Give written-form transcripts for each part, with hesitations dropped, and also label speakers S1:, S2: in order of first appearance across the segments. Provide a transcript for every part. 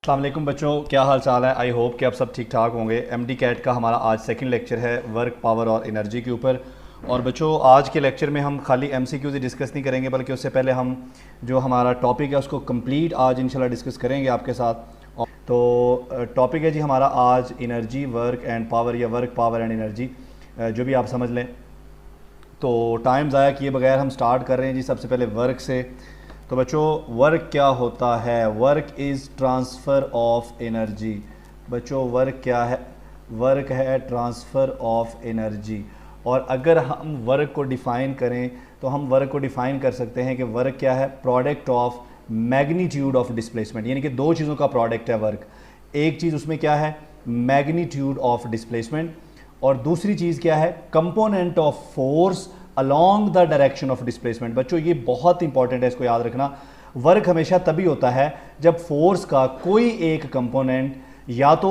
S1: अस्सलाम वालेकुम बच्चों, क्या हाल चाल है। आई होप कि आप सब ठीक ठाक होंगे। एमडी कैट का हमारा आज सेकंड लेक्चर है वर्क, पावर और एनर्जी के ऊपर। और बच्चों आज के लेक्चर में हम खाली एमसीक्यूज़ ही डिस्कस नहीं करेंगे, बल्कि उससे पहले हम जो हमारा टॉपिक है उसको कंप्लीट आज इंशाल्लाह डिस्कस करेंगे आपके साथ। तो टॉपिक है जी हमारा आज एनर्जी, वर्क एंड पावर, या वर्क, पावर एंड एनर्जी, जो भी आप समझ लें। तो टाइम ज़ाया किए बगैर हम स्टार्ट कर रहे हैं जी सबसे पहले वर्क से। तो बच्चों वर्क क्या होता है? Work is transfer of energy. बच्चों वर्क क्या है? वर्क है ट्रांसफ़र ऑफ एनर्जी। और अगर हम वर्क को डिफ़ाइन करें तो हम वर्क को डिफ़ाइन कर सकते हैं कि वर्क क्या है? Product of magnitude of displacement, यानी कि दो चीज़ों का प्रोडक्ट है वर्क। एक चीज़ उसमें क्या है? मैग्नीट्यूड ऑफ डिस्प्लेसमेंट, और दूसरी चीज़ क्या है? Component of force along the direction of displacement. बच्चों ये बहुत इंपॉर्टेंट है, इसको याद रखना। वर्क हमेशा तभी होता है जब फोर्स का कोई एक कंपोनेंट या तो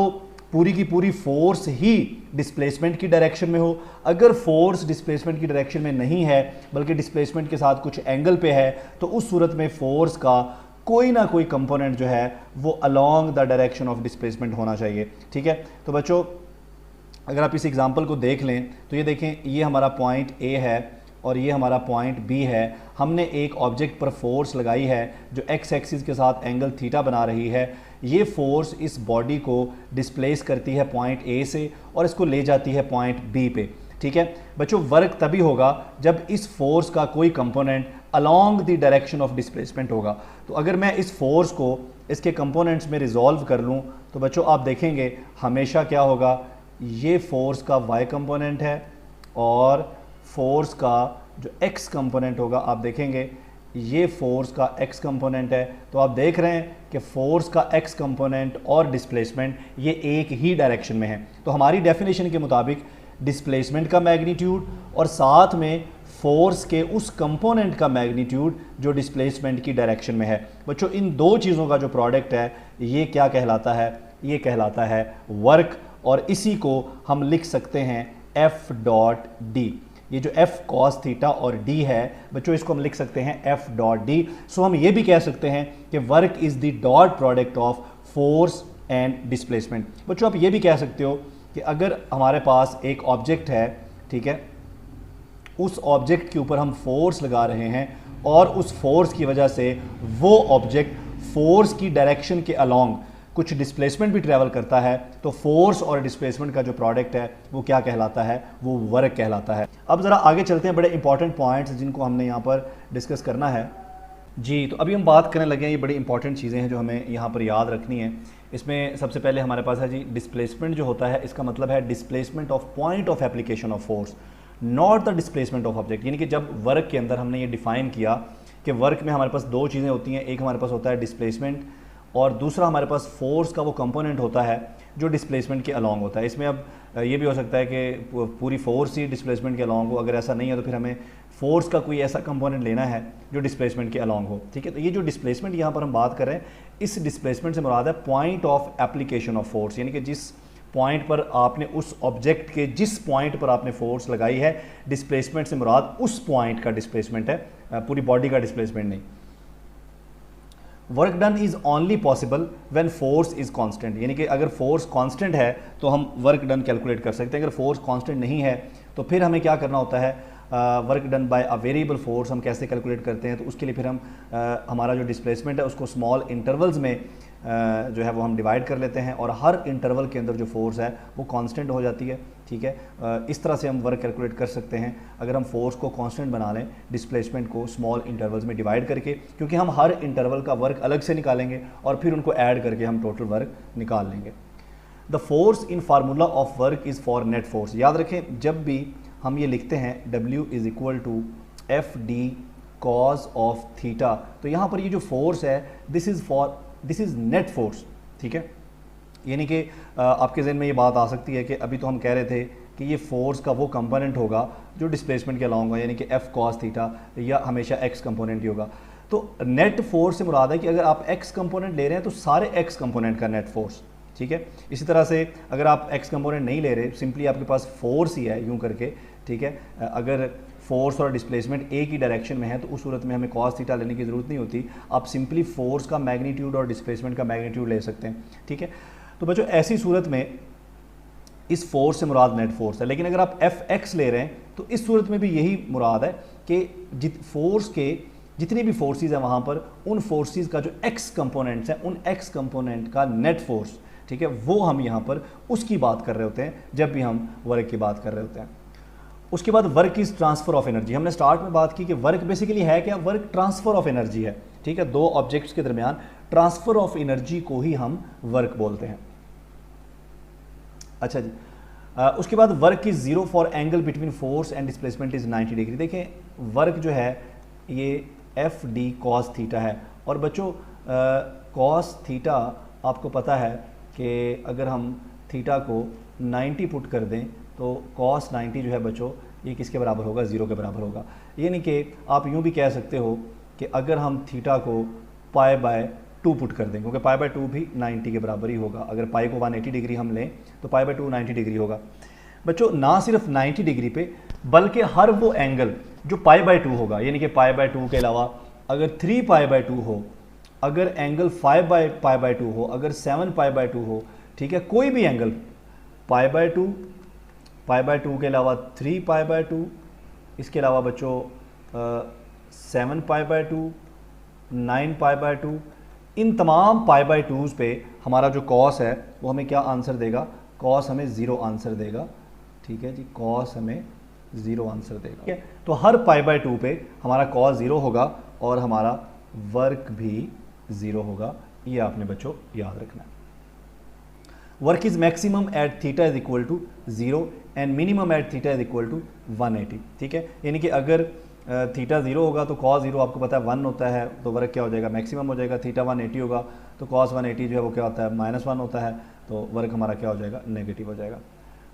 S1: पूरी की पूरी फोर्स ही डिस्प्लेसमेंट की डायरेक्शन में हो। अगर फोर्स डिस्प्लेसमेंट की डायरेक्शन में नहीं है बल्कि डिस्प्लेसमेंट के साथ कुछ एंगल पे है, तो उस सूरत में फोर्स का कोई ना कोई कंपोनेंट जो है वो along the direction of displacement होना चाहिए। ठीक है, तो बच्चों अगर आप इस एग्जांपल को देख लें तो ये देखें, ये हमारा पॉइंट ए है और ये हमारा पॉइंट बी है। हमने एक ऑब्जेक्ट पर फोर्स लगाई है जो एक्स एक्सिस के साथ एंगल थीटा बना रही है। ये फोर्स इस बॉडी को डिस्प्लेस करती है पॉइंट ए से और इसको ले जाती है पॉइंट बी पे। ठीक है बच्चों, वर्क तभी होगा जब इस फोर्स का कोई component along the direction of displacement होगा। तो अगर मैं इस फोर्स को इसके कंपोनेंट्स में रिजॉल्व कर लूँ तो बच्चों आप देखेंगे हमेशा क्या होगा, ये फोर्स का y कंपोनेंट है और फोर्स का जो x कंपोनेंट होगा आप देखेंगे ये फोर्स का x कंपोनेंट है। तो आप देख रहे हैं कि फोर्स का x कंपोनेंट और डिस्प्लेसमेंट ये एक ही डायरेक्शन में है। तो हमारी डेफिनेशन के मुताबिक डिस्प्लेसमेंट का मैग्नीट्यूड और साथ में फोर्स के उस कंपोनेंट का मैग्नीट्यूड जो डिस्प्लेसमेंट की डायरेक्शन में है। बच्चों इन दो चीज़ों का जो प्रोडक्ट है ये क्या कहलाता है? ये कहलाता है वर्क। और इसी को हम लिख सकते हैं F डॉट डी। ये जो F cos थीटा और D है बच्चों, इसको हम लिख सकते हैं F डॉट डी। सो हम ये भी कह सकते हैं कि work is the dot product of force and displacement. बच्चों आप ये भी कह सकते हो कि अगर हमारे पास एक ऑब्जेक्ट है, ठीक है, उस ऑब्जेक्ट के ऊपर हम फोर्स लगा रहे हैं और उस फोर्स की वजह से वो ऑब्जेक्ट फोर्स की डायरेक्शन के अलॉन्ग कुछ डिस्प्लेसमेंट भी ट्रैवल करता है, तो फोर्स और डिस्प्लेसमेंट का जो प्रोडक्ट है वो क्या कहलाता है? वो वर्क कहलाता है। अब ज़रा आगे चलते हैं, बड़े इंपॉर्टेंट पॉइंट्स जिनको हमने यहाँ पर डिस्कस करना है जी। तो अभी हम बात करने लगे हैं, ये बड़ी इंपॉर्टेंट चीज़ें हैं जो हमें यहाँ पर याद रखनी है। इसमें सबसे पहले हमारे पास है जी डिस्प्लेसमेंट जो होता है, इसका मतलब है displacement of point of application of force, not the displacement of object. यानी कि जब वर्क के अंदर हमने ये डिफाइन किया कि वर्क में हमारे पास दो चीज़ें होती हैं, एक हमारे पास होता है डिस्प्लेसमेंट और दूसरा हमारे पास फोर्स का वो कंपोनेंट होता है जो डिस्प्लेसमेंट के अलॉन्ग होता है। इसमें अब ये भी हो सकता है कि पूरी फोर्स ही डिस्प्लेसमेंट के अलॉन्ग हो। अगर ऐसा नहीं है तो फिर हमें फोर्स का कोई ऐसा कंपोनेंट लेना है जो डिस्प्लेसमेंट के अलॉन्ग हो। ठीक है, तो ये जो डिस्प्लेसमेंट यहाँ पर हम बात कर रहे हैं, इस डिस्प्लेसमेंट से मुराद है point of application of force, यानी कि जिस पॉइंट पर आपने उस ऑब्जेक्ट के जिस पॉइंट पर आपने फोर्स लगाई है, डिस्प्लेसमेंट से मुराद उस पॉइंट का डिस्प्लेसमेंट है, पूरी बॉडी का डिस्प्लेसमेंट नहीं। Work done is only possible when force is constant, यानी कि अगर फोर्स कांस्टेंट है तो हम वर्क डन कैलकुलेट कर सकते हैं। अगर फोर्स कांस्टेंट नहीं है तो फिर हमें क्या करना होता है? Work done bye a variable force हम कैसे कैलकुलेट करते हैं? तो उसके लिए फिर हम हमारा जो डिस्प्लेसमेंट है उसको स्मॉल इंटरवल्स में जो है वो हम डिवाइड कर लेते हैं और हर इंटरवल के अंदर जो फोर्स है वो कांस्टेंट हो जाती है। ठीक है, इस तरह से हम वर्क कैलकुलेट कर सकते हैं अगर हम फोर्स को कांस्टेंट बना लें, डिस्प्लेसमेंट को स्मॉल इंटरवल्स में डिवाइड करके, क्योंकि हम हर इंटरवल का वर्क अलग से निकालेंगे और फिर उनको ऐड करके हम टोटल वर्क निकाल लेंगे। The force in formula of work is for net force. याद रखें जब भी हम ये लिखते हैं W is equal to F D cos of theta, तो यहाँ पर ये जो फोर्स है दिस इज़ नेट फोर्स। ठीक है, यानी कि आपके जहन में ये बात आ सकती है कि अभी तो हम कह रहे थे कि ये फोर्स का वो कंपोनेंट होगा जो डिस्प्लेसमेंट के अलॉन्ग होगा, यानी कि F cos थीटा, या हमेशा X कंपोनेंट ही होगा। तो नेट फोर्स से मुराद है कि अगर आप X कंपोनेंट ले रहे हैं तो सारे X कंपोनेंट का नेट फोर्स, ठीक है। इसी तरह से अगर आप एक्स कंपोनेंट नहीं ले रहे, सिंपली आपके पास फोर्स ही है यूं करके, ठीक है, अगर फोर्स और डिस्प्लेसमेंट एक ही डायरेक्शन में है तो उस सूरत में हमें कॉस थीटा लेने की ज़रूरत नहीं होती। आप सिंपली फोर्स का मैग्नीट्यूड और डिस्प्लेसमेंट का मैग्नीट्यूड ले सकते हैं, ठीक है। तो बच्चों ऐसी सूरत में इस फोर्स से मुराद नेट फोर्स है, लेकिन अगर आप एफ एक्स ले रहे हैं तो इस सूरत में भी यही मुराद है कि फोर्स के जितनी भी फोर्सेस हैं वहाँ पर उन फोर्सेस का जो एक्स कंपोनेंट्स हैं उन एक्स कंपोनेंट का नेट फोर्स, ठीक है, वो हम यहाँ पर उसकी बात कर रहे होते हैं जब भी हम वर्क की बात कर रहे होते हैं। उसके बाद work is transfer of energy. हमने स्टार्ट में बात की कि वर्क बेसिकली है क्या, वर्क ट्रांसफर ऑफ एनर्जी है, ठीक है। दो ऑब्जेक्ट्स के दरमियान ट्रांसफर ऑफ एनर्जी को ही हम वर्क बोलते हैं। अच्छा जी, उसके बाद work is zero for angle between force and displacement is 90 degree. देखें वर्क जो है ये एफ डी कॉस थीटा है, और बच्चों कॉस थीटा आपको पता है कि अगर हम थीटा को 90 पुट कर दें तो कॉस 90 जो है बच्चों ये किसके बराबर होगा, ज़ीरो के बराबर होगा। यानी कि आप यूँ भी कह सकते हो कि अगर हम थीटा को पाई बाय 2 पुट कर दें, क्योंकि पाई बाय 2 भी 90 के बराबर ही होगा। अगर पाई को 180 डिग्री हम लें तो पाई बाय 2 90 डिग्री होगा। बच्चों ना सिर्फ 90 डिग्री पे बल्कि हर वो एंगल जो पाई बाय 2 होगा, यानी कि पाई बाय 2 के अलावा अगर 3 पाई बाय 2 हो, अगर एंगल 5 बाय पाई बाय 2 हो, अगर 7 पाई बाय 2 हो, ठीक है, कोई भी angle pi by 2, pi by 2 के अलावा 3 पाई बाय 2, इसके अलावा बच्चों 7 पाई बाय 2, 9 पाई बाय 2, इन तमाम पाई बाय 2s पे हमारा जो कॉस है वो हमें क्या आंसर देगा, कॉस हमें 0 आंसर देगा, ठीक है जी, कॉस हमें 0 आंसर देगा, ठीक है। तो हर पाई बाय 2 पे हमारा कॉस 0 होगा और हमारा वर्क भी 0 होगा, ये आपने बच्चों याद रखना है। Work is maximum at theta is equal to 0 and minimum at theta is equal to 180, ठीक है। यानी कि अगर थीटा 0 होगा तो कॉस 0 आपको पता है 1 होता है, तो वर्क क्या हो जाएगा, मैक्सिमम हो जाएगा। थीटा 180 होगा तो कॉस 180 जो है वो क्या होता है, -1 होता है, तो वर्क हमारा क्या हो जाएगा, नेगेटिव हो जाएगा।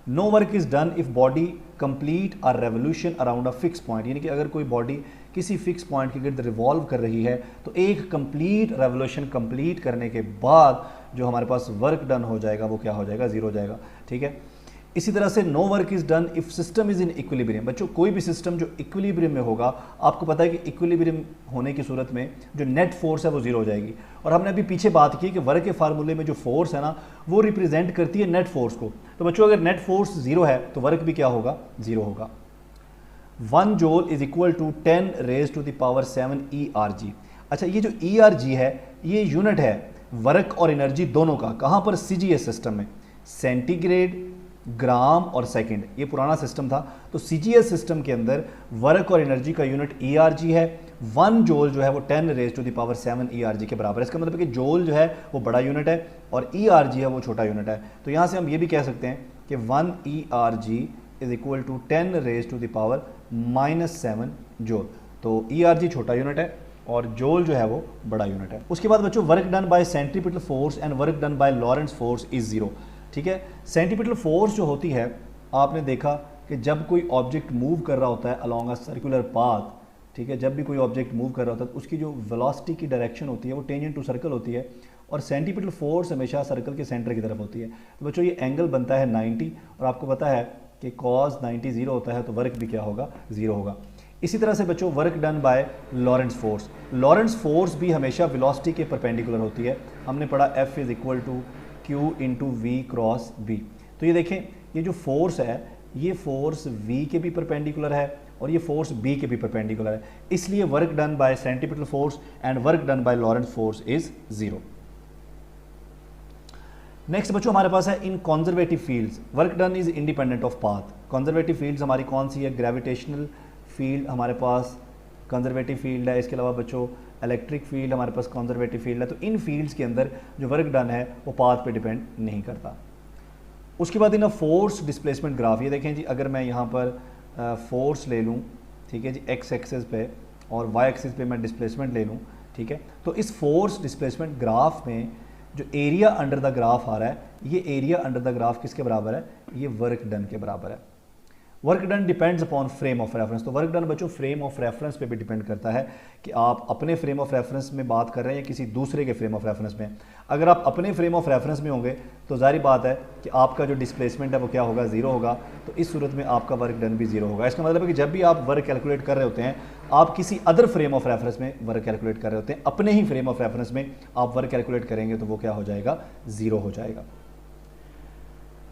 S1: No work is done if body complete a revolution around a fix point, यानी कि अगर कोई बॉडी किसी फिक्स पॉइंट के गिर्द रिवॉल्व कर रही है तो एक कंप्लीट रेवोल्यूशन कंप्लीट करने के बाद जो हमारे पास वर्क डन हो जाएगा वो क्या हो जाएगा, 0 हो जाएगा, ठीक है। इसी तरह से no work is done if system is in equilibrium. बच्चों कोई भी सिस्टम जो इक्विलिब्रियम में होगा, आपको पता है कि इक्विलिब्रियम होने की सूरत में जो नेट फोर्स है वो 0 हो जाएगी। और हमने अभी पीछे बात की कि वर्क के फार्मूले में जो फोर्स है ना वो रिप्रेजेंट करती है नेट फोर्स को। तो बच्चों अगर नेट फोर्स 0 है तो वर्क भी क्या होगा, 0 होगा। 1 joule is equal to 10 raise to the power 7 ERG। अच्छा, ये जो ERG है ये यूनिट है वर्क और एनर्जी दोनों का, कहाँ पर, CGS सिस्टम में, सेंटीग्रेड, ग्राम और सेकंड, ये पुराना सिस्टम था। तो CGS सिस्टम के अंदर वर्क और एनर्जी का यूनिट ERG है। 1 जूल जो है वो 10 raise to the power 7 ERG के बराबर है। इसका मतलब है कि जूल जो है वो बड़ा यूनिट है और ERG है वो छोटा यूनिट है। तो यहाँ से हम ये भी कह सकते हैं कि 1 ERG is equal to 10 raise to the power -7 joule. तो ERG छोटा यूनिट है और जूल जो है वो बड़ा यूनिट है। उसके बाद बच्चों work done by centripetal force and work done by Lorentz force is 0, ठीक है। सेंट्रीपिटल फोर्स जो होती है, आपने देखा कि जब कोई ऑब्जेक्ट मूव कर रहा होता है अलोंग अ सर्कुलर पाथ, ठीक है, जब भी कोई ऑब्जेक्ट मूव कर रहा होता है तो उसकी जो वेलोसिटी की डायरेक्शन होती है वो टेंजेंट टू सर्कल होती है और सेंट्रीपिटल फोर्स हमेशा सर्कल के सेंटर की तरफ होती है। तो बच्चों ये एंगल बनता है 90 और आपको पता है कि cos 90 0 होता है तो वर्क भी क्या होगा, 0 होगा। इसी तरह से बच्चों work done by Lorentz force, Lorentz force भी हमेशा वेलोसिटी के परपेंडिकुलर होती है। हमने पढ़ा F is equal to Q into V cross B। तो ये देखें ये जो फोर्स है ये फोर्स V के भी परपेंडिकुलर है और ये फोर्स B के भी परपेंडिकुलर है, इसलिए work done by centripetal force and work done by Lorentz force is 0। Next बच्चों हमारे पास है in conservative fields work done is independent of path. Conservative fields हमारी कौन सी है, ग्रेविटेशनल फील्ड हमारे पास कंजर्वेटिव फील्ड है, इसके अलावा बच्चों इलेक्ट्रिक फील्ड हमारे पास कंजर्वेटिव फील्ड है। तो इन फील्ड्स के अंदर जो वर्क डन है वो पाथ पे डिपेंड नहीं करता। उसके बाद इन फोर्स डिस्प्लेसमेंट ग्राफ, ये देखें जी, अगर मैं यहाँ पर फोर्स ले लूँ, ठीक है जी, एक्स एक्सिस पे और वाई एक्सिस पे मैं डिस्प्लेसमेंट ले लूँ, ठीक है, तो इस फोर्स डिस्प्लेसमेंट ग्राफ में जो एरिया अंडर द ग्राफ आ रहा है, ये एरिया अंडर द ग्राफ किसके बराबर है, ये वर्क डन के बराबर है। Work done depends upon frame of reference. तो वर्क डन बच्चों फ्रेम ऑफ रेफरेंस पे भी डिपेंड करता है कि आप अपने फ्रेम ऑफ रेफरेंस में बात कर रहे हैं या किसी दूसरे के फ्रेम ऑफ रेफरेंस में। अगर आप अपने फ्रेम ऑफ रेफरेंस में होंगे तो जाहिर बात है कि आपका जो डिस्प्लेसमेंट है वो क्या होगा, जीरो होगा। तो इस सूरत में आपका वर्क डन भी जीरो होगा। इसका मतलब है कि जब भी आप वर्क कैलकुलेट कर रहे होते हैं, आप किसी अदर फ्रेम ऑफ रेफरेंस में वर्क कैलकुलेट कर रहे होते हैं, अपने ही फ्रेम ऑफ रेफरेंस में आप वर्क कैलकुलेट करेंगे तो वो क्या हो जाएगा, जीरो हो जाएगा।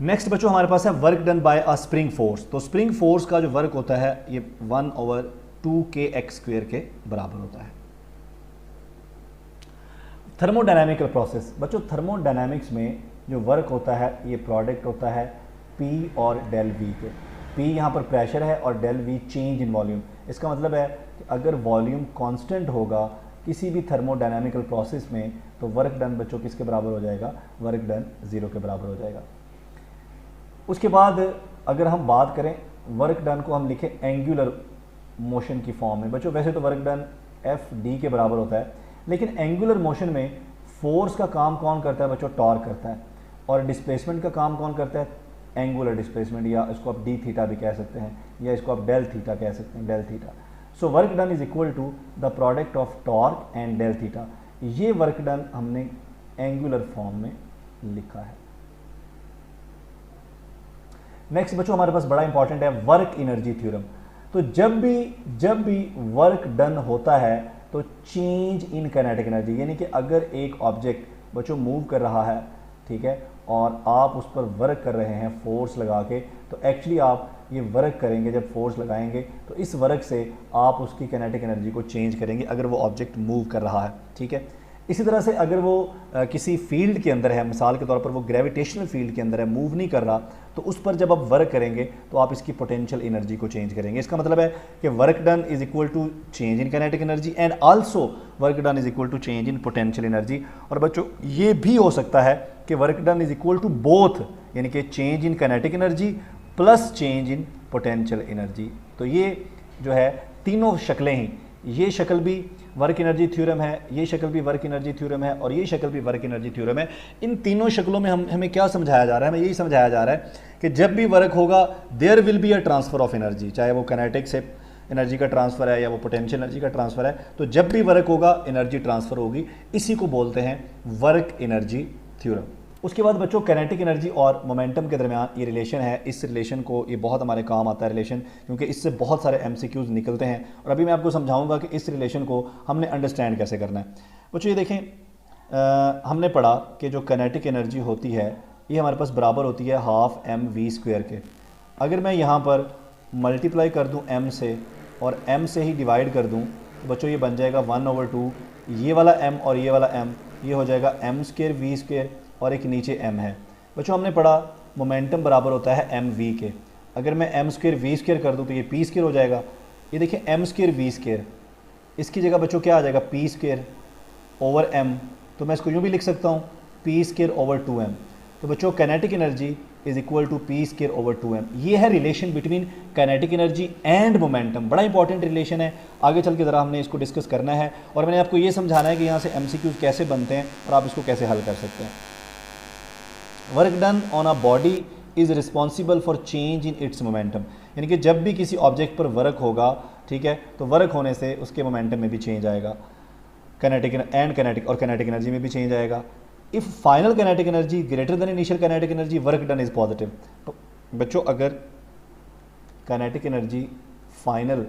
S1: नेक्स्ट बच्चों हमारे पास है वर्क डन बाय अ स्प्रिंग फोर्स। तो स्प्रिंग फोर्स का जो वर्क होता है ये 1/2kx² के बराबर होता है। थर्मोडायनामिकल प्रोसेस बच्चों, थर्मोडायनामिक्स में जो वर्क होता है ये प्रोडक्ट होता है P और डेल V के। P यहाँ पर प्रेशर है और del V change in volume. इसका मतलब है कि अगर वॉल्यूम कांस्टेंट होगा किसी भी थर्मोडायनामिकल प्रोसेस में तो वर्क डन बच्चों किसके बराबर हो जाएगा, वर्क डन जीरो के बराबर हो जाएगा। उसके बाद अगर हम बात करें वर्क डन को हम लिखें एंगुलर मोशन की फॉर्म में। बच्चों वैसे तो वर्क डन FD के बराबर होता है, लेकिन एंगुलर मोशन में फोर्स का काम कौन करता है बच्चों, टॉर्क करता है, और डिस्प्लेसमेंट का काम कौन करता है, एंगुलर डिस्प्लेसमेंट, या इसको आप डी थीटा भी कह सकते हैं या इसको आप डेल थीटा कह सकते हैं, del theta. So work done is equal to the product of torque and del theta. ये वर्क डन हमने एंगुलर फॉर्म में लिखा है। नेक्स्ट बच्चों हमारे पास बड़ा इंपॉर्टेंट है वर्क एनर्जी थ्योरम। तो जब भी वर्क डन होता है तो चेंज इन काइनेटिक एनर्जी, यानी कि अगर एक ऑब्जेक्ट बच्चों मूव कर रहा है, ठीक है, और आप उस पर वर्क कर रहे हैं फोर्स लगा के, तो एक्चुअली आप ये वर्क करेंगे, जब फोर्स लगाएंगे तो इस वर्क से आप उसकी काइनेटिक एनर्जी को चेंज करेंगे अगर वो ऑब्जेक्ट मूव कर रहा है, ठीक है। इसी तरह से अगर वो किसी फील्ड के अंदर है, मिसाल के तौर पर वो ग्रेविटेशनल फील्ड के अंदर है, मूव नहीं कर रहा, तो उस पर जब आप वर्क करेंगे तो आप इसकी पोटेंशियल एनर्जी को चेंज करेंगे। इसका मतलब है कि work done is equal to change in kinetic energy and also work done is equal to change in potential energy. और बच्चों ये भी हो सकता है कि work done is equal to both, यानी कि change in kinetic energy plus change in potential energy. तो ये जो है तीनों शक्लें ही, ये शक्ल भी वर्क एनर्जी थ्योरम है, ये शक्ल भी वर्क एनर्जी थ्योरम है, और ये शक्ल भी वर्क एनर्जी थ्योरम है। इन तीनों शक्लों में हमें क्या समझाया जा रहा है, हमें यही समझाया जा रहा है कि जब भी वर्क होगा there will be a transfer of energy, चाहे वो काइनेटिक से एनर्जी का ट्रांसफर है या वो पोटेंशियल एनर्जी का ट्रांसफर है, तो जब भी वर्क होगा एनर्जी ट्रांसफर होगी। इसी को बोलते हैं वर्क एनर्जी थ्योरम। उसके बाद बच्चों काइनेटिक एनर्जी और मोमेंटम के दरमियान ये रिलेशन है। इस रिलेशन को, ये बहुत हमारे काम आता है रिलेशन, क्योंकि इससे बहुत सारे MCQs निकलते हैं, और अभी मैं आपको समझाऊंगा कि इस रिलेशन को हमने अंडरस्टैंड कैसे करना है। बच्चों ये देखें, हमने पढ़ा कि जो काइनेटिक एनर्जी होती है ये हमारे पास बराबर होती है 12mv² के। अगर मैं यहाँ पर मल्टीप्लाई कर दूँ m से और m से ही डिवाइड कर दूँ तो बच्चों ये बन जाएगा 1/2, ये वाला m और ये वाला m, ये हो जाएगा m² v² और एक नीचे m है। बच्चों हमने पढ़ा मोमेंटम बराबर होता है mv के। अगर मैं m² v² कर दूं तो ये p² हो जाएगा। ये देखिए m² v², इसकी जगह बच्चों क्या आ जाएगा, p² ओवर m। तो मैं इसको यूँ भी लिख सकता हूँ p² ओवर 2m। तो बच्चों kinetic energy is equal to p² over 2m। ये है relation between kinetic energy and momentum. बड़ा इंपॉर्टेंट रिलेशन है, आगे चल के ज़रा हमने इसको डिस्कस करना है, और मैंने आपको ये समझाना है कि यहाँ से MCQs कैसे बनते हैं और आप इसको कैसे हल कर सकते हैं। Work done on a body is responsible for change in its momentum, यानी कि जब भी किसी ऑब्जेक्ट पर वर्क होगा, ठीक है, तो वर्क होने से उसके मोमेंटम में भी चेंज आएगा, काइनेटिक एंड काइनेटिक, और काइनेटिक एनर्जी में भी चेंज आएगा। If final kinetic energy greater than initial kinetic energy work done is positive. तो बच्चों अगर काइनेटिक एनर्जी फाइनल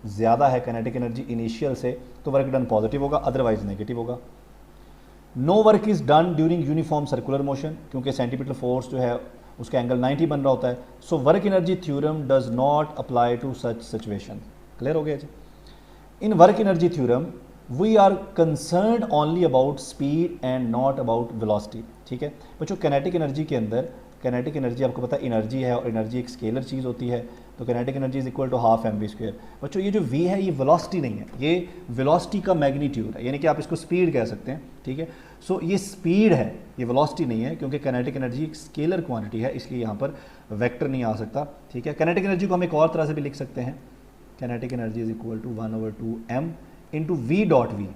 S1: ज़्यादा है काइनेटिक एनर्जी इनिशियल से तो वर्क डन पॉजिटिव होगा, अदरवाइज नेगेटिव होगा। No work is done during uniform circular motion, क्योंकि सेंटीमीटर फोर्स जो है उसका एंगल 90 बन रहा होता है। So work energy theorem does not apply to such situation. Clear हो गया जी। In work energy theorem we are concern only about speed and not about velocity, ठीक है। बच्चों काइनेटिक एनर्जी के अंदर, काइनेटिक एनर्जी आपको पता है एनर्जी है, और एनर्जी एक स्केलर चीज़ होती है, तो kinetic energy is equal to 12mv²। बच्चों ये जो v है ये वेलोसिटी नहीं है, ये वेलोसिटी का मैग्नीट्यूड है, यानी कि आप इसको स्पीड कह सकते हैं, ठीक है। सो ये स्पीड है, ये वेलोसिटी नहीं है, क्योंकि काइनेटिक एनर्जी एक स्केलर क्वांटिटी है, इसलिए यहाँ पर वेक्टर नहीं आ सकता, ठीक है। काइनेटिक एनर्जी को हम एक और तरह से भी लिख सकते हैं, kinetic energy is equal to 1/2m into v.v।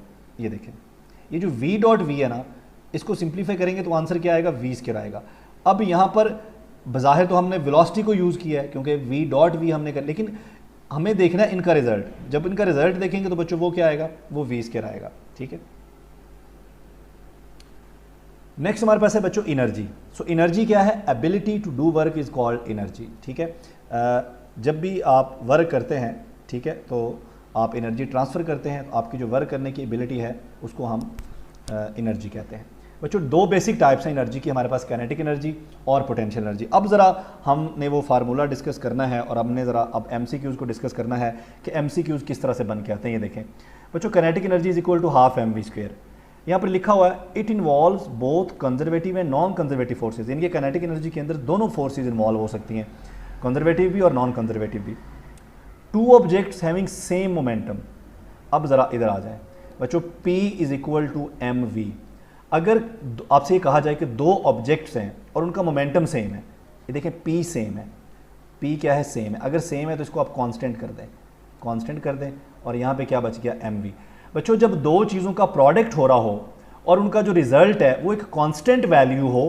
S1: ये देखें, ये जो v.v है ना, इसको सिंप्लीफाई करेंगे तो आंसर क्या आएगा, v² आएगा। अब यहाँ पर बज़ाहिर तो हमने वेलोसिटी को यूज़ किया है क्योंकि v डॉट वी हमने कर, लेकिन हमें देखना है इनका रिजल्ट। जब इनका रिजल्ट देखेंगे तो बच्चों वो क्या आएगा, वो v स्क्वायर आएगा। ठीक है, नेक्स्ट हमारे पास है बच्चों एनर्जी। सो एनर्जी क्या है, ability to do work is called energy. ठीक है, जब भी आप वर्क करते हैं, ठीक है, तो आप एनर्जी ट्रांसफ़र करते हैं, तो आपकी जो वर्क करने की एबिलिटी है उसको हम एनर्जी कहते हैं। बच्चों दो बेसिक टाइप्स हैं एनर्जी की हमारे पास, काइनेटिक एनर्जी और पोटेंशियल एनर्जी। अब ज़रा हमने वो फार्मूला डिस्कस करना है और हमने ज़रा अब MCQs को डिस्कस करना है कि MCQs किस तरह से बन के आते हैं। ये देखें बच्चों, kinetic energy is equal to half mv square. यहाँ पर लिखा हुआ है it involves both conservative and non conservative forces. यानी कि काइनेटिक एनर्जी के अंदर दोनों फोर्सेज इन्वॉल्व हो सकती हैं, कंजर्वेटिव भी और नॉन कंजर्वेटिव भी। Two objects having same momentum. अब ज़रा इधर आ जाए बच्चों, P is equal to mv। अगर आपसे ये कहा जाए कि दो ऑब्जेक्ट्स हैं और उनका मोमेंटम सेम है, ये देखें P सेम है, P क्या है, सेम है। अगर सेम है तो इसको आप कांस्टेंट कर दें, कांस्टेंट कर दें, और यहाँ पे क्या बच गया, mv। बच्चों जब दो चीज़ों का प्रोडक्ट हो रहा हो और उनका जो रिजल्ट है वो एक कांस्टेंट वैल्यू हो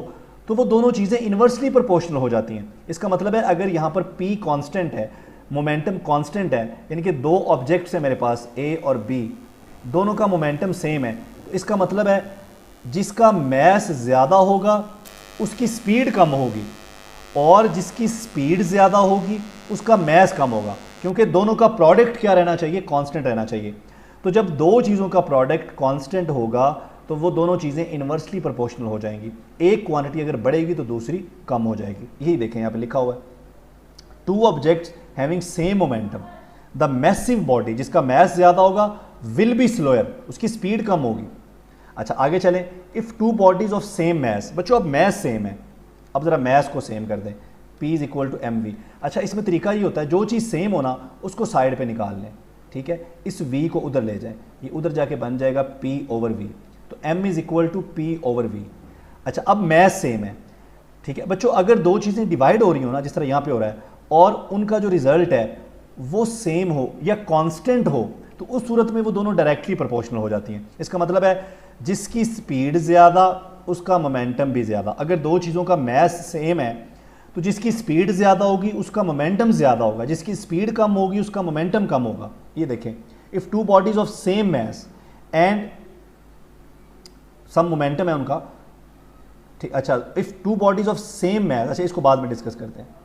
S1: तो वो दोनों चीज़ें इन्वर्सली प्रोपोर्शनल हो जाती हैं। इसका मतलब है अगर यहाँ पर P कांस्टेंट है, मोमेंटम कांस्टेंट है, यानी कि दो ऑब्जेक्ट्स हैं मेरे पास A और B, दोनों का मोमेंटम सेम है, तो इसका मतलब है जिसका मैस ज़्यादा होगा उसकी स्पीड कम होगी और जिसकी स्पीड ज़्यादा होगी उसका मैस कम होगा, क्योंकि दोनों का प्रोडक्ट क्या रहना चाहिए, कांस्टेंट रहना चाहिए। तो जब दो चीज़ों का प्रोडक्ट कांस्टेंट होगा तो वो दोनों चीज़ें इन्वर्सली प्रोपोर्शनल हो जाएंगी। एक क्वांटिटी अगर बढ़ेगी तो दूसरी कम हो जाएगी। यही देखें यहाँ पे लिखा हुआ है, two objects having same momentum, the massive body, जिसका मैस ज़्यादा होगा विल बी स्लोअर, उसकी स्पीड कम होगी। अच्छा आगे चलें, if two bodies of same mass. बच्चों अब मैस सेम है, अब ज़रा मैस को सेम कर दें, P is equal to mv। अच्छा इसमें तरीका ये होता है, जो चीज़ सेम होना उसको साइड पे निकाल लें। ठीक है, इस v को उधर ले जाएं, ये उधर जाके बन जाएगा P ओवर v, तो m is equal to P over v। अच्छा अब मैस सेम है। ठीक है बच्चों, अगर दो चीज़ें डिवाइड हो रही हो ना, जिस तरह यहाँ पे हो रहा है, और उनका जो रिजल्ट है वो सेम हो या कांस्टेंट हो, तो उस सूरत में वो दोनों डायरेक्टली प्रोपोर्शनल हो जाती हैं। इसका मतलब है जिसकी स्पीड ज़्यादा उसका मोमेंटम भी ज़्यादा। अगर दो चीज़ों का मैस सेम है तो जिसकी स्पीड ज़्यादा होगी उसका मोमेंटम ज़्यादा होगा, जिसकी स्पीड कम होगी उसका मोमेंटम कम होगा। ये देखें, if two bodies of same mass and same momentum है उनका, ठीक। अच्छा if two bodies of same mass, अच्छा इसको बाद में डिस्कस करते हैं।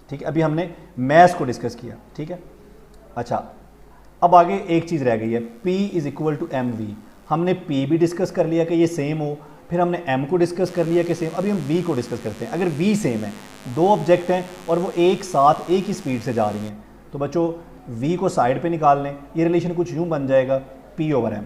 S1: ठीक है, अभी हमने मैस को डिस्कस किया। ठीक है, अच्छा अब आगे एक चीज़ रह गई है, P is equal to mv। हमने P भी डिस्कस कर लिया कि ये सेम हो, फिर हमने M को डिस्कस कर लिया कि सेम। अभी हम V को डिस्कस करते हैं। अगर V सेम है, दो ऑब्जेक्ट हैं और वो एक साथ एक ही स्पीड से जा रही हैं, तो बच्चों V को साइड पे निकाल लें, ये रिलेशन कुछ यूँ बन जाएगा P ओवर M।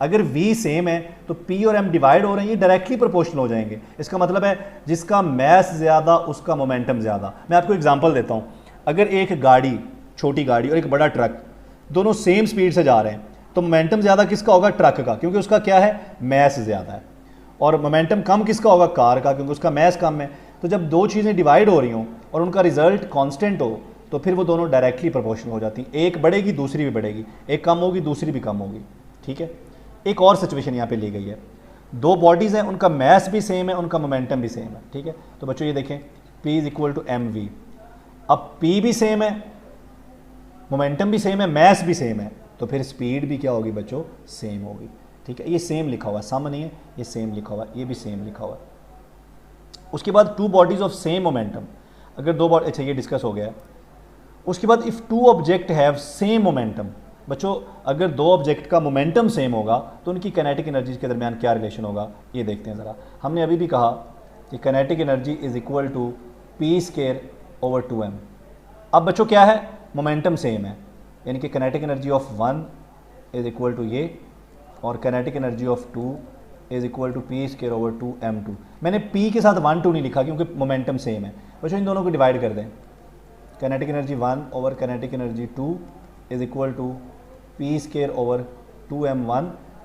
S1: अगर V सेम है तो P और M डिवाइड हो रहे हैं, ये डायरेक्टली प्रोपोर्शनल हो जाएंगे। इसका मतलब है जिसका मैस ज़्यादा उसका मोमेंटम ज़्यादा। मैं आपको एग्जांपल देता हूँ, अगर एक गाड़ी, छोटी गाड़ी और एक बड़ा ट्रक, दोनों सेम स्पीड से जा रहे हैं, तो मोमेंटम ज़्यादा किसका होगा, ट्रक का, क्योंकि उसका क्या है, मैस ज़्यादा है। और मोमेंटम कम किसका होगा, कार का, क्योंकि उसका मैस कम है। तो जब दो चीज़ें डिवाइड हो रही हों और उनका रिजल्ट कांस्टेंट हो तो फिर वो दोनों डायरेक्टली प्रोपोर्शनल हो जाती हैं। एक बढ़ेगी दूसरी भी बढ़ेगी, एक कम होगी दूसरी भी कम होगी। ठीक है, एक और सिचुएशन यहाँ पे ली गई है, दो बॉडीज़ हैं, उनका मैस भी सेम है, उनका मोमेंटम भी सेम है। ठीक है, तो बच्चों ये देखें, P is equal to mv। अब P भी सेम है, मोमेंटम भी सेम है, मैस भी सेम है, तो फिर स्पीड भी क्या होगी बच्चों, सेम होगी। ठीक है, ये सेम लिखा हुआ है, सम नहीं है, ये सेम लिखा हुआ है, ये भी सेम लिखा हुआ है। उसके बाद to bodies of same momentum, अगर दो बॉडी, अच्छा ये डिस्कस हो गया है। उसके बाद if two object have same momentum. बच्चों अगर दो ऑब्जेक्ट का मोमेंटम सेम होगा तो उनकी काइनेटिक एनर्जी के दरमियान क्या रिलेशन होगा, ये देखते हैं ज़रा। हमने अभी भी कहा कि kinetic energy is equal to P square over 2m। अब बच्चों क्या है, मोमेंटम सेम है, यानी कि kinetic energy of 1 is equal to ये, और kinetic energy of 2 is equal to P square over 2m2। मैंने P के साथ 1 2 नहीं लिखा क्योंकि मोमेंटम सेम है। बच्चों इन दोनों को डिवाइड कर दें, kinetic energy 1 over kinetic energy 2 is equal to P square over 2m1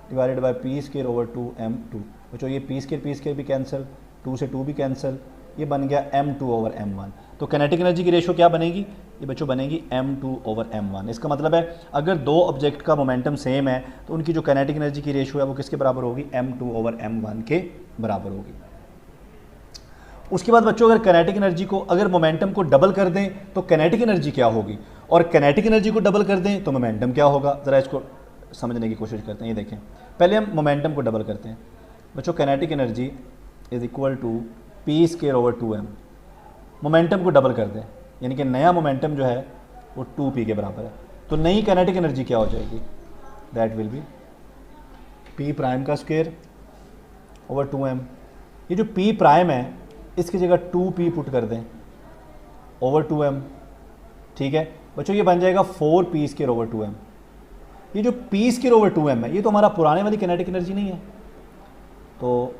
S1: divided by P square over 2m2। बच्चों ये P स्क्वायर भी कैंसिल, 2 से 2 भी कैंसिल, ये बन गया m2 ओवर m1। तो काइनेटिक एनर्जी की रेशो क्या बनेगी, ये बच्चों बनेगी m2 ओवर m1। इसका मतलब है अगर दो ऑब्जेक्ट का मोमेंटम सेम है तो उनकी जो काइनेटिक एनर्जी की रेशो है वो किसके बराबर होगी, m2 ओवर m1 के बराबर होगी। उसके बाद बच्चों अगर काइनेटिक एनर्जी को, अगर मोमेंटम को डबल कर दें तो काइनेटिक एनर्जी क्या होगी, और काइनेटिक एनर्जी को डबल कर दें तो मोमेंटम क्या होगा। ज़रा इसको समझने की कोशिश करते हैं। ये देखें, पहले हम मोमेंटम को डबल करते हैं बच्चों। Kinetic energy is equal to P square over 2m। Momentum को डबल कर दें यानी कि नया मोमेंटम जो है वो 2p के बराबर है। तो नई काइनेटिक एनर्जी क्या हो जाएगी, that will be p prime का स्क्वायर ओवर 2m। ये जो p प्राइम है इसकी जगह 2p पुट कर दें ओवर 2m, ठीक है बच्चों। ये बन जाएगा 4p स्क्वायर ओवर 2m। ये जो p स्क्वायर ओवर 2m है ये तो हमारा पुराने वाली काइनेटिक एनर्जी नहीं है। तो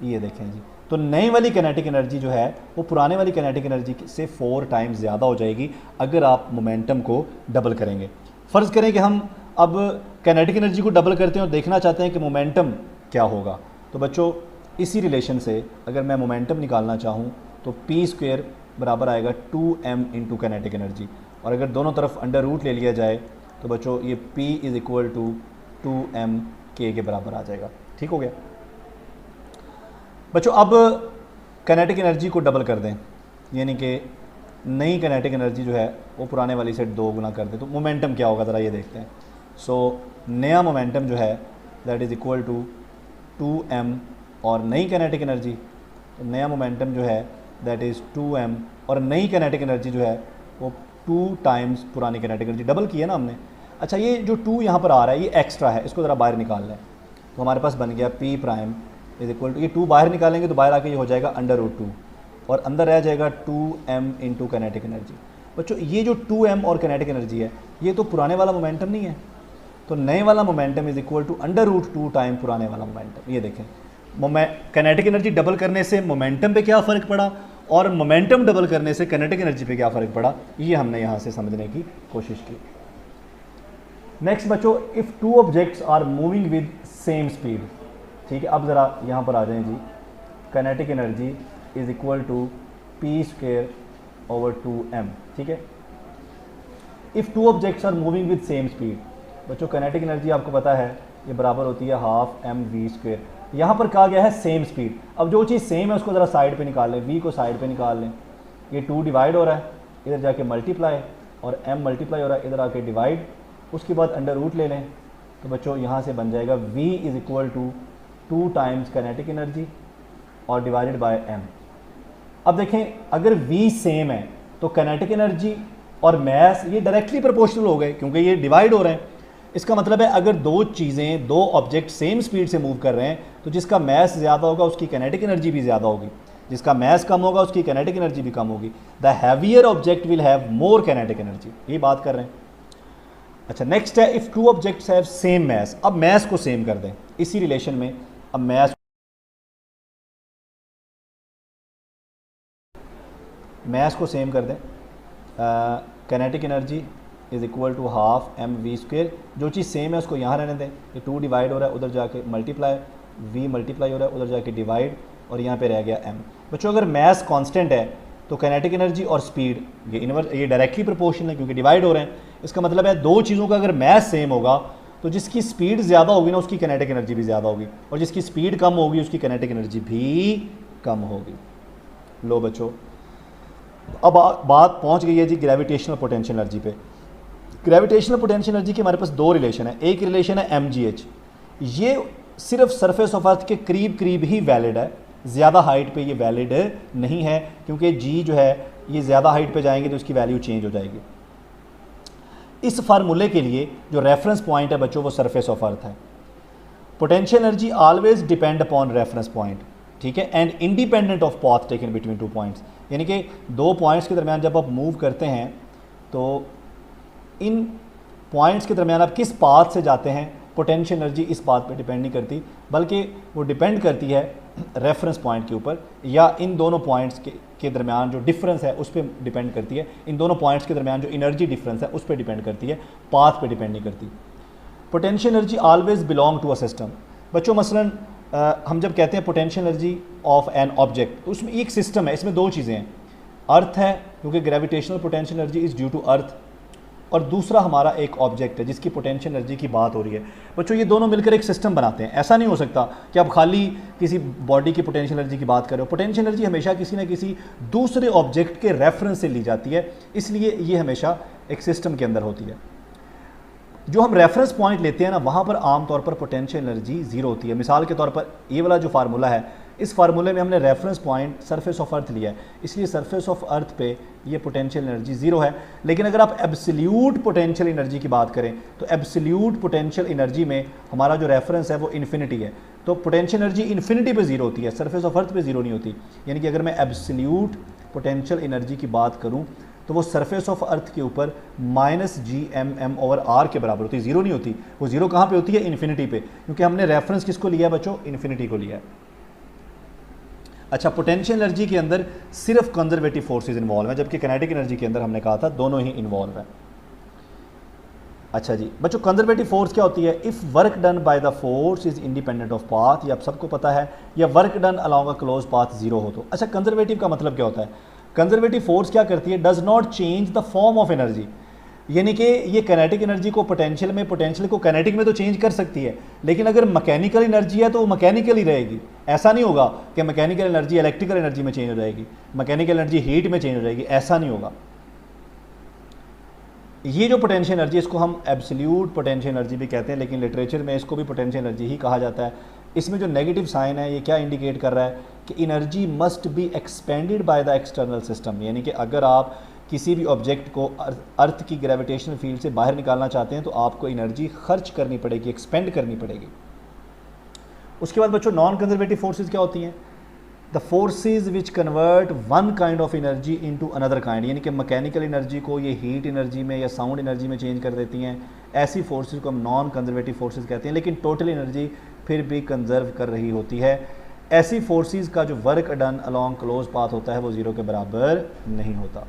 S1: ये देखें जी, तो नई वाली काइनेटिक एनर्जी जो है वो पुराने वाली काइनेटिक एनर्जी से 4 टाइम्स ज़्यादा हो जाएगी अगर आप मोमेंटम को डबल करेंगे। फ़र्ज़ करें कि हम अब काइनेटिक एनर्जी को डबल करते हैं और देखना चाहते हैं कि मोमेंटम क्या होगा। तो बच्चों इसी रिलेशन से अगर मैं मोमेंटम निकालना चाहूँ तो पी स्क्वायर बराबर आएगा 2m इंटू काइनेटिक एनर्जी, और अगर दोनों तरफ अंडर रूट ले लिया जाए तो बच्चों ये p is equal to 2m k के बराबर आ जाएगा। ठीक हो गया बच्चों। अब काइनेटिक एनर्जी को डबल कर दें यानी कि नई काइनेटिक एनर्जी जो है वो पुराने वाली से 2 गुना कर दें तो मोमेंटम क्या होगा ज़रा ये देखते हैं। सो नया मोमेंटम जो है that is equal to 2m और नई काइनेटिक एनर्जी, तो नया मोमेंटम जो है दैट इज़ 2m और नई काइनेटिक एनर्जी जो है वो 2 टाइम्स पुरानी काइनेटिक एनर्जी, डबल की है ना हमने। अच्छा ये जो 2 यहाँ पर आ रहा है ये एक्स्ट्रा है, इसको ज़रा बाहर निकाल लें तो हमारे पास बन गया p prime is equal to, ये 2 बाहर निकालेंगे तो बाहर आके ये हो जाएगा अंडर रूट 2 और अंदर रह जाएगा 2m इंटू काइनेटिक एनर्जी। बच्चों ये जो 2m और काइनेटिक एनर्जी है ये तो पुराने वाला मोमेंटम नहीं है, तो नए वाला momentum is equal to under root 2 time पुराने वाला मोमेंटम। ये देखें काइनेटिक एनर्जी डबल करने से मोमेंटम पे क्या फ़र्क पड़ा और मोमेंटम डबल करने से काइनेटिक एनर्जी पे क्या फ़र्क पड़ा, ये हमने यहाँ से समझने की कोशिश की। नेक्स्ट बच्चों, if 2 objects are moving with same speed, ठीक है। अब ज़रा यहाँ पर आ जाएं जी, kinetic energy is equal to P square over 2m, ठीक है। If 2 objects are moving with same speed, बच्चों काइनेटिक एनर्जी आपको पता है ये बराबर होती है हाफ mv स्क्वायर। यहाँ पर कहा गया है सेम स्पीड। अब जो चीज़ सेम है उसको ज़रा साइड पे निकाल लें, v को साइड पे निकाल लें। ये 2 डिवाइड हो रहा है, इधर जाके मल्टीप्लाई और m मल्टीप्लाई हो रहा है, इधर आके डिवाइड, उसके बाद अंडर रूट ले लें तो बच्चों यहाँ से बन जाएगा v is equal to 2 times kinetic energy और डिवाइडेड बाय m। अब देखें अगर v सेम है तो काइनेटिक एनर्जी और मैस ये डायरेक्टली प्रोपोर्शनल हो गए क्योंकि ये डिवाइड हो रहे हैं। इसका मतलब है अगर 2 चीज़ें, 2 ऑब्जेक्ट सेम स्पीड से मूव कर रहे हैं तो जिसका मैस ज़्यादा होगा उसकी काइनेटिक एनर्जी भी ज़्यादा होगी, जिसका मैस कम होगा उसकी काइनेटिक एनर्जी भी कम होगी। The heavier object will have more kinetic energy, ये बात कर रहे हैं। अच्छा नेक्स्ट है if 2 objects have same mass. अब मैस को सेम कर दें इसी रिलेशन में। अब मैस को सेम कर दें, kinetic energy is equal to half mv square. जो चीज़ सेम है उसको यहाँ रहने दें, ये 2 डिवाइड हो रहा है, उधर जाके मल्टीप्लाई, v मल्टीप्लाई हो रहा है, उधर जाके डिवाइड और यहाँ पे रह गया m। बच्चों अगर मैस कांस्टेंट है तो काइनेटिक एनर्जी और स्पीड ये डायरेक्टली प्रोपोर्शनल है क्योंकि डिवाइड हो रहे हैं। इसका मतलब है 2 चीज़ों का अगर मैस सेम होगा तो जिसकी स्पीड ज़्यादा होगी ना उसकी काइनेटिक एनर्जी भी ज़्यादा होगी और जिसकी स्पीड कम होगी उसकी काइनेटिक एनर्जी भी कम होगी। लो बच्चों अब बात पहुँच गई है जी ग्रेविटेशनल पोटेंशियल एनर्जी पे। ग्रेविटेशनल पोटेंशियल एनर्जी के हमारे पास 2 रिलेशन है। एक रिलेशन है mgh, ये सिर्फ सरफेस ऑफ अर्थ के करीब करीब ही वैलिड है, ज़्यादा हाइट पे ये वैलिड नहीं है क्योंकि g जो है ये ज़्यादा हाइट पे जाएंगे तो इसकी वैल्यू चेंज हो जाएगी। इस फार्मूले के लिए जो रेफरेंस पॉइंट है बच्चों वो सरफेस ऑफ अर्थ है। Potential energy always depend upon reference point, ठीक है, and independent of path taken between 2 points. यानी कि 2 पॉइंट्स के दरमियान जब आप मूव करते हैं तो इन पॉइंट्स के दरमियान आप किस पाथ से जाते हैं, पोटेंशियल एनर्जी इस बात पे डिपेंड नहीं करती बल्कि वो डिपेंड करती है रेफरेंस पॉइंट के ऊपर या इन दोनों पॉइंट्स के दरमियान जो डिफरेंस है उस पर डिपेंड करती है। इन दोनों पॉइंट्स के दरमियान जो एनर्जी डिफरेंस है उस पर डिपेंड करती है, पाथ पे डिपेंड नहीं करती। Potential energy always belong to a system. बच्चों मसलन हम जब कहते हैं potential energy of an object तो उसमें एक सिस्टम है, इसमें 2 चीज़ें हैं। अर्थ है क्योंकि gravitational potential energy is due to earth, और दूसरा हमारा एक ऑब्जेक्ट है जिसकी पोटेंशियल एनर्जी की बात हो रही है। बच्चों ये दोनों मिलकर एक सिस्टम बनाते हैं। ऐसा नहीं हो सकता कि आप खाली किसी बॉडी की पोटेंशियल एनर्जी की बात कर रहे हो। पोटेंशियल एनर्जी हमेशा किसी न किसी दूसरे ऑब्जेक्ट के रेफरेंस से ली जाती है, इसलिए ये हमेशा एक सिस्टम के अंदर होती है। जो हम रेफरेंस पॉइंट लेते हैं ना, वहाँ पर आमतौर पर पोटेंशियल एनर्जी जीरो होती है। मिसाल के तौर पर ये वाला जो फार्मूला है, इस फार्मूले में हमने reference point surface of earth लिया है, इसलिए सरफेस ऑफ अर्थ पे ये पोटेंशियल एनर्जी जीरो है। लेकिन अगर आप एब्सोल्यूट पोटेंशियल एनर्जी की बात करें तो एब्सोल्यूट पोटेंशियल एनर्जी में हमारा जो रेफरेंस है वो इन्फिनिटी है, तो पोटेंशियल एनर्जी इन्फिनिटी पे जीरो होती है, सरफेस ऑफ अर्थ पे जीरो नहीं होती। यानी कि अगर मैं एब्सोल्यूट पोटेंशियल एनर्जी की बात करूँ तो वो सरफेस ऑफ अर्थ के ऊपर -Gmm/r के बराबर होती है, जीरो नहीं होती। वो जीरो कहाँ पे होती है? इन्फिनिटी पे, क्योंकि हमने रेफरेंस किसको लिया है बच्चों? इन्फिनिटी को लिया है। अच्छा, पोटेंशियल एनर्जी के अंदर सिर्फ कंजर्वेटिव फोर्सेज इन्वॉल्व है, जबकि काइनेटिक एनर्जी के अंदर हमने कहा था दोनों ही इन्वॉल्व है। अच्छा जी बच्चों, कंजर्वेटिव फोर्स क्या होती है? If work done by the force is independent of path, ये आप सबको पता है, या work done along a close path zero हो तो। अच्छा, कंजर्वेटिव का मतलब क्या होता है? कंजर्वेटिव फोर्स क्या करती है? Does not change the form of energy, यानी कि ये काइनेटिक एनर्जी को पोटेंशियल में, पोटेंशियल को काइनेटिक में तो चेंज कर सकती है, लेकिन अगर मैकेनिकल एनर्जी है तो वो मैकेनिकल ही रहेगी। ऐसा नहीं होगा कि मैकेनिकल एनर्जी इलेक्ट्रिकल एनर्जी में चेंज हो जाएगी, मैकेनिकल एनर्जी हीट में चेंज हो जाएगी, ऐसा नहीं होगा। ये जो पोटेंशियल एनर्जी, इसको हम एब्सोल्यूट पोटेंशियल एनर्जी भी कहते हैं, लेकिन लिटरेचर में इसको भी पोटेंशियल एनर्जी ही कहा जाता है। इसमें जो नेगेटिव साइन है ये क्या इंडिकेट कर रहा है कि energy must be expanded by the external system, यानी कि अगर आप किसी भी ऑब्जेक्ट को अर्थ की ग्रेविटेशनल फील्ड से बाहर निकालना चाहते हैं तो आपको एनर्जी खर्च करनी पड़ेगी, एक्सपेंड करनी पड़ेगी। उसके बाद बच्चों, नॉन कंजर्वेटिव फोर्सेज क्या होती हैं? The forces which convert one kind of energy into another kind, यानी कि मैकेनिकल एनर्जी को ये हीट एनर्जी में या साउंड एनर्जी में चेंज कर देती हैं। ऐसी फोर्सेज को हम नॉन कंजर्वेटिव फोर्सेज कहते हैं, लेकिन टोटल एनर्जी फिर भी कंजर्व कर रही होती है। ऐसी फोर्सेज का जो work done along close path होता है वो जीरो के बराबर नहीं होता।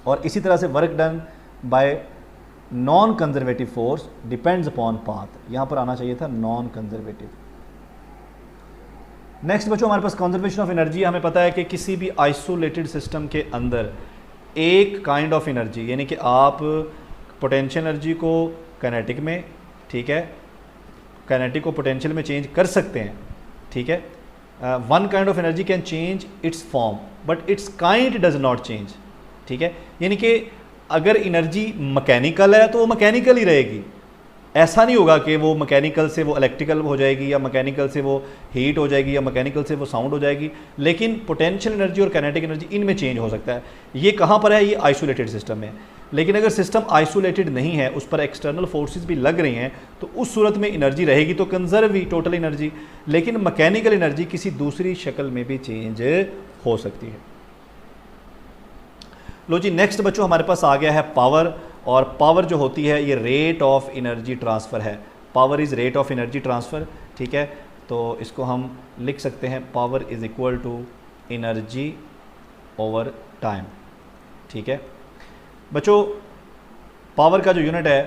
S1: और इसी तरह से work done bye non conservative force depends upon path, यहां पर आना चाहिए था नॉन कंजर्वेटिव। नेक्स्ट बच्चों, हमारे पास कंजर्वेशन ऑफ एनर्जी। हमें पता है कि किसी भी आइसोलेटेड सिस्टम के अंदर एक काइंड ऑफ एनर्जी, यानी कि आप पोटेंशियल एनर्जी को काइनेटिक में, ठीक है, काइनेटिक को पोटेंशियल में चेंज कर सकते हैं, ठीक है। One kind of energy can change it's form but it's kind does not change, ठीक है। यानी कि अगर एनर्जी मैकेनिकल है तो वो मैकेनिकल ही रहेगी, ऐसा नहीं होगा कि वो मैकेनिकल से वो इलेक्ट्रिकल हो जाएगी या मैकेनिकल से वो हीट हो जाएगी या मैकेनिकल से वो साउंड हो जाएगी, लेकिन पोटेंशियल एनर्जी और काइनेटिक एनर्जी इनमें चेंज हो सकता है। ये कहाँ पर है? ये आइसोलेटेड सिस्टम में। लेकिन अगर सिस्टम आइसोलेटेड नहीं है, उस पर एक्सटर्नल फोर्सेस भी लग रही हैं, तो उस सूरत में एनर्जी रहेगी तो कंजर्व ही टोटल एनर्जी, लेकिन मैकेनिकल एनर्जी किसी दूसरी शक्ल में भी चेंज हो सकती है। लो जी, नेक्स्ट बच्चों हमारे पास आ गया है पावर। और पावर जो होती है ये रेट ऑफ एनर्जी ट्रांसफ़र है। Power is rate of energy transfer, ठीक है। तो इसको हम लिख सकते हैं power is equal to energy over time, ठीक है। बच्चों पावर का जो यूनिट है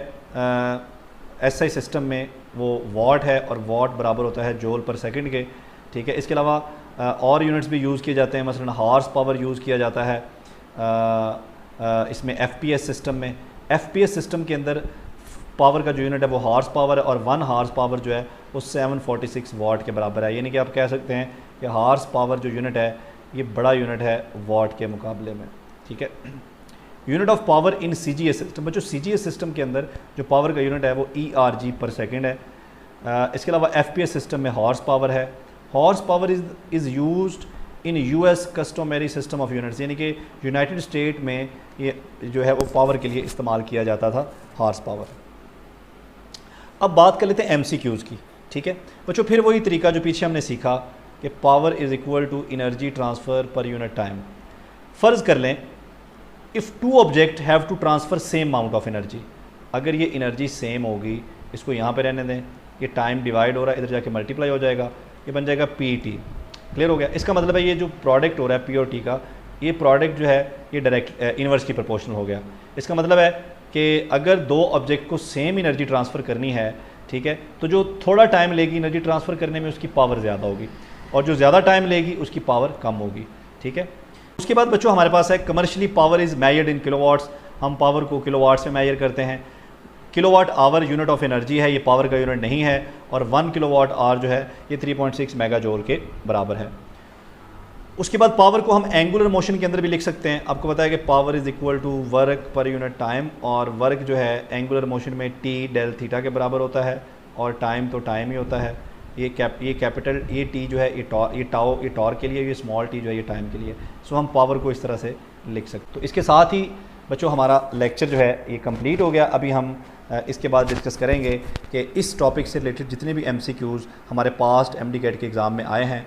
S1: एसआई सिस्टम में वो वाट है, और वाट बराबर होता है जूल पर सेकंड के, ठीक है। इसके अलावा और यूनिट्स भी यूज़ किए जाते हैं, मसलन हॉर्स पावर यूज़ किया जाता है इसमें एफपीएस सिस्टम में। एफपीएस सिस्टम के अंदर पावर का जो यूनिट है वो हॉर्स पावर है, और 1 हॉर्स पावर जो है वो 746 वाट के बराबर है। यानी कि आप कह सकते हैं कि हॉर्स पावर जो यूनिट है ये बड़ा यूनिट है वाट के मुकाबले में, ठीक है। Unit of power in CGS system, बच्चों सीजीएस सिस्टम के अंदर जो पावर का यूनिट है वो ERG पर सेकेंड है। इसके अलावा एफपीएस सिस्टम में हॉर्स पावर है। Horse power is used in US customary system of units, यानी कि यूनाइटेड स्टेट में ये जो है वो पावर के लिए इस्तेमाल किया जाता था हॉर्स पावर। अब बात कर लेते हैं MCQs की, ठीक है बच्चों। फिर वही तरीका जो पीछे हमने सीखा कि power is equal to energy transfer per unit time. फ़र्ज़ कर लें if 2 object have to transfer same amount of energy, अगर ये एनर्जी सेम होगी, इसको यहाँ पे रहने दें, ये टाइम डिवाइड हो रहा है, इधर जाके मल्टीप्लाई हो जाएगा, ये बन जाएगा PT। क्लियर हो गया? इसका मतलब है ये जो प्रोडक्ट हो रहा है P और T का, ये प्रोडक्ट जो है ये डायरेक्ट इन्वर्स की प्रोपोर्शनल हो गया। इसका मतलब है कि अगर 2 ऑब्जेक्ट को सेम एनर्जी ट्रांसफ़र करनी है, ठीक है, तो जो थोड़ा टाइम लेगी एनर्जी ट्रांसफ़र करने में उसकी पावर ज़्यादा होगी, और जो ज़्यादा टाइम लेगी उसकी पावर कम होगी, ठीक है। उसके बाद बच्चों हमारे पास है commercially power is measured in kilowatts. हम पावर को किलोवाट्स में मेजर करते हैं। Kilowatt hour unit of energy है, ये पावर का यूनिट नहीं है, और 1 किलोवाट आवर जो है ये 3.6 मेगा जूल के बराबर है। उसके बाद पावर को हम एंगुलर मोशन के अंदर भी लिख सकते हैं। आपको पता है कि power is equal to work per unit time, और वर्क जो है एंगुलर मोशन में टी डेल थीटा के बराबर होता है, और टाइम तो टाइम ही होता है। ये कैपिटल ये टी जो है ये टॉर के लिए, ये स्मॉल टी जो है ये टाइम के लिए। सो हम पावर को इस तरह से लिख सकते। तो इसके साथ ही बच्चों हमारा लेक्चर जो है ये कंप्लीट हो गया। अभी हम इसके बाद डिस्कस करेंगे कि इस टॉपिक से रिलेटेड जितने भी MCQs हमारे पास्ट MD कैट के एग्ज़ाम में आए हैं